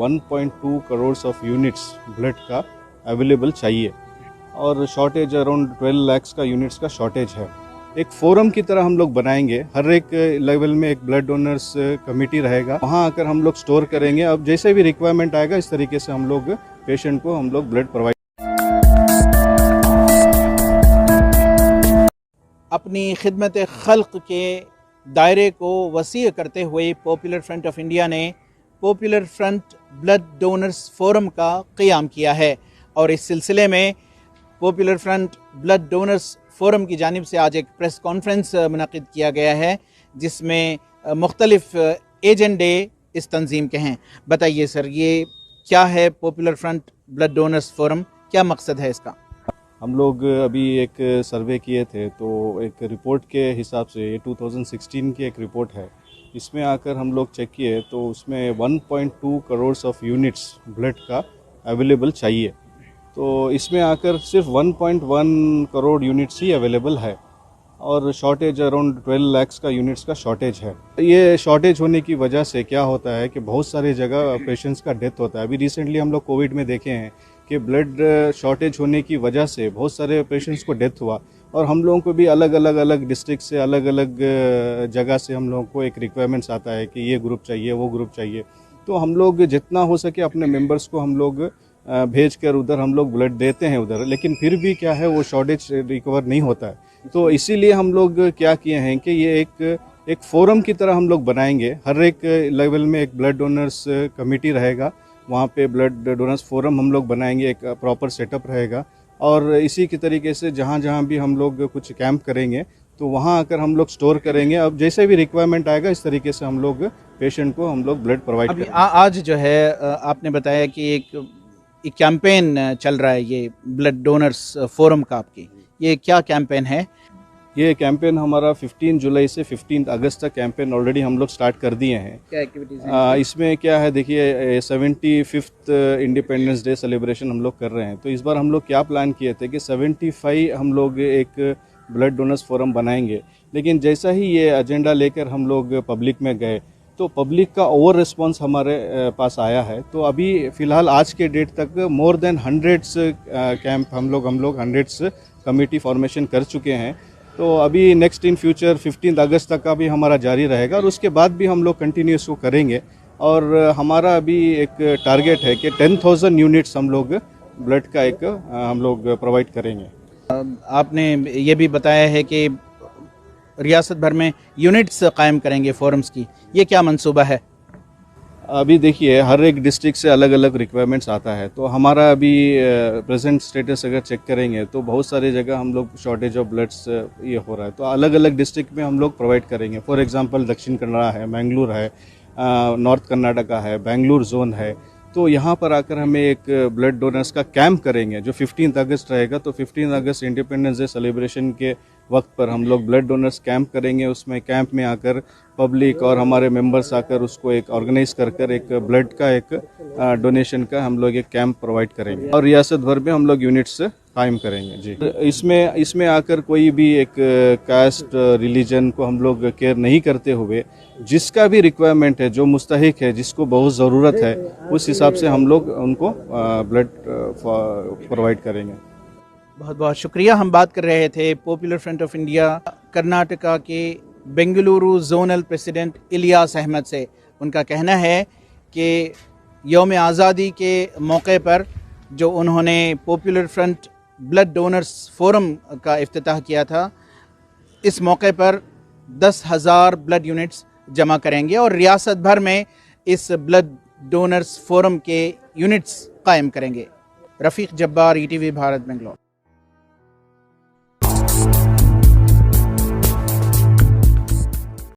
1.2 crore of units blood का available चाहिए और शॉर्टेज अराउंड 12 लाख का यूनिट्स का शॉर्टेज है। एक फोरम की तरह हम लोग बनाएंगे, हर एक लेवल में एक ब्लड डोनर्स कमेटी रहेगा, वहाँ आकर हम लोग स्टोर करेंगे। अब जैसे भी रिक्वायरमेंट आएगा इस तरीके से हम लोग पेशेंट को हम लोग ब्लड प्रोवाइड। अपनी खिदमत खल्क के दायरे को वसी करते हुए पॉपुलर फ्रंट ऑफ इंडिया ने popular front blood donors forum का क़याम किया है और इस सिलसिले में popular front blood donors forum की जानिब से आज एक प्रेस कॉन्फ्रेंस मुनक़िद किया गया है जिसमें मुख्तलिफ एजेंडे इस तंजीम के हैं। बताइए सर, ये क्या है popular front blood donors forum, क्या मकसद है इसका? हम लोग अभी एक सर्वे किए थे तो एक रिपोर्ट के हिसाब से ये 2016 की एक रिपोर्ट है, इसमें आकर हम लोग चेक किए तो उसमें 1.2 करोड़ ऑफ यूनिट्स ब्लड का अवेलेबल चाहिए। तो इसमें आकर सिर्फ 1.1 करोड़ यूनिट्स ही अवेलेबल है और शॉर्टेज अराउंड 12 लाख का यूनिट्स का शॉर्टेज है। ये शॉर्टेज होने की वजह से क्या होता है कि बहुत सारी जगह पेशेंट्स का डेथ होता है। अभी रिसेंटली हम लोग कोविड में देखे हैं कि ब्लड शॉर्टेज होने की वजह से बहुत सारे पेशेंट्स को डेथ हुआ और हम लोगों को भी अलग अलग डिस्ट्रिक्ट से अलग अलग जगह से हम लोगों को एक रिक्वायरमेंट्स आता है कि ये ग्रुप चाहिए, वो ग्रुप चाहिए। तो हम लोग जितना हो सके अपने मेंबर्स को हम लोग भेज कर उधर हम लोग ब्लड देते हैं उधर, लेकिन फिर भी क्या है वो शॉर्टेज रिकवर नहीं होता है। तो इसीलिए हम लोग क्या किए हैं कि ये एक फोरम की तरह हम लोग बनाएंगे, हर एक लेवल में एक ब्लड डोनर्स कमेटी रहेगा, वहाँ पे ब्लड डोनर्स फोरम हम लोग बनाएंगे, एक प्रॉपर सेटअप रहेगा और इसी के तरीके से जहाँ जहाँ भी हम लोग कुछ कैंप करेंगे तो वहाँ आकर हम लोग स्टोर करेंगे। अब जैसे भी रिक्वायरमेंट आएगा इस तरीके से हम लोग पेशेंट को हम लोग ब्लड प्रोवाइड करेंगे। आज जो है आपने बताया कि एक कैंपेन चल रहा है ये ब्लड डोनर्स फोरम का, आपकी ये क्या कैंपेन है? ये कैंपेन हमारा 15 जुलाई से 15 अगस्त तक कैंपेन ऑलरेडी हम लोग स्टार्ट कर दिए हैं। क्या एक्टिविटीज़ हैं इसमें? क्या है देखिए, 75th इंडिपेंडेंस डे सेलिब्रेशन हम लोग कर रहे हैं। तो इस बार हम लोग क्या प्लान किए थे कि 75 हम लोग एक ब्लड डोनर्स फोरम बनाएंगे, लेकिन जैसा ही ये एजेंडा लेकर हम लोग पब्लिक में गए तो पब्लिक का ओवर रिस्पांस हमारे पास आया है। तो अभी फ़िलहाल आज के डेट तक मोर देन 100 कैंप हम लोग 100 कमेटी फॉर्मेशन कर चुके हैं। तो अभी नेक्स्ट इन फ्यूचर 15 अगस्त तक का भी हमारा जारी रहेगा और उसके बाद भी हम लोग कंटिन्यूस को करेंगे और हमारा अभी एक टारगेट है कि 10,000 यूनिट्स हम लोग ब्लड का एक हम लोग प्रोवाइड करेंगे। आपने ये भी बताया है कि रियासत भर में यूनिट्स कायम करेंगे फोरम्स की, ये क्या मंसूबा है? अभी देखिए हर एक डिस्ट्रिक्ट से अलग अलग रिक्वायरमेंट्स आता है, तो हमारा अभी प्रेजेंट स्टेटस अगर चेक करेंगे तो बहुत सारी जगह हम लोग शॉर्टेज ऑफ ब्लड्स ये हो रहा है, तो अलग अलग डिस्ट्रिक्ट में हम लोग प्रोवाइड करेंगे। फॉर एग्जांपल दक्षिण कन्नड़ा है, मैंगलोर है, नॉर्थ कर्नाटका है, बेंगलुरु जोन है। तो यहाँ पर आकर हमें एक ब्लड डोनर्स का कैंप करेंगे जो 15 अगस्त रहेगा। तो 15 अगस्त इंडिपेंडेंस डे सेलिब्रेशन के वक्त पर हम लोग ब्लड डोनर्स कैंप करेंगे। उसमें कैंप में आकर पब्लिक और हमारे मेंबर्स आकर उसको एक ऑर्गेनाइज कर एक ब्लड का एक डोनेशन का हम लोग एक कैंप प्रोवाइड करेंगे और रियासत भर में हम लोग यूनिट्स कायम करेंगे जी। इसमें आकर कोई भी एक कास्ट रिलीजन को हम लोग केयर नहीं करते हुए जिसका भी रिक्वायरमेंट है, जो मुस्तहिक है, जिसको बहुत ज़रूरत है, उस हिसाब से हम लोग उनको ब्लड प्रोवाइड करेंगे। बहुत बहुत शुक्रिया। हम बात कर रहे थे popular front of India Karnataka के बेंगलुरु जोनल प्रेसिडेंट इलियास अहमद से। उनका कहना है कि यौम आज़ादी के मौके पर जो उन्होंने popular front blood donors forum का इफ्तिताह किया था, इस मौके पर 10,000 ब्लड यूनिट्स जमा करेंगे और रियासत भर में इस ब्लड डोनर्स फोरम के यूनिट्स कायम करेंगे। रफ़ीक जब्बार, ETV भारत, बेंगलोर।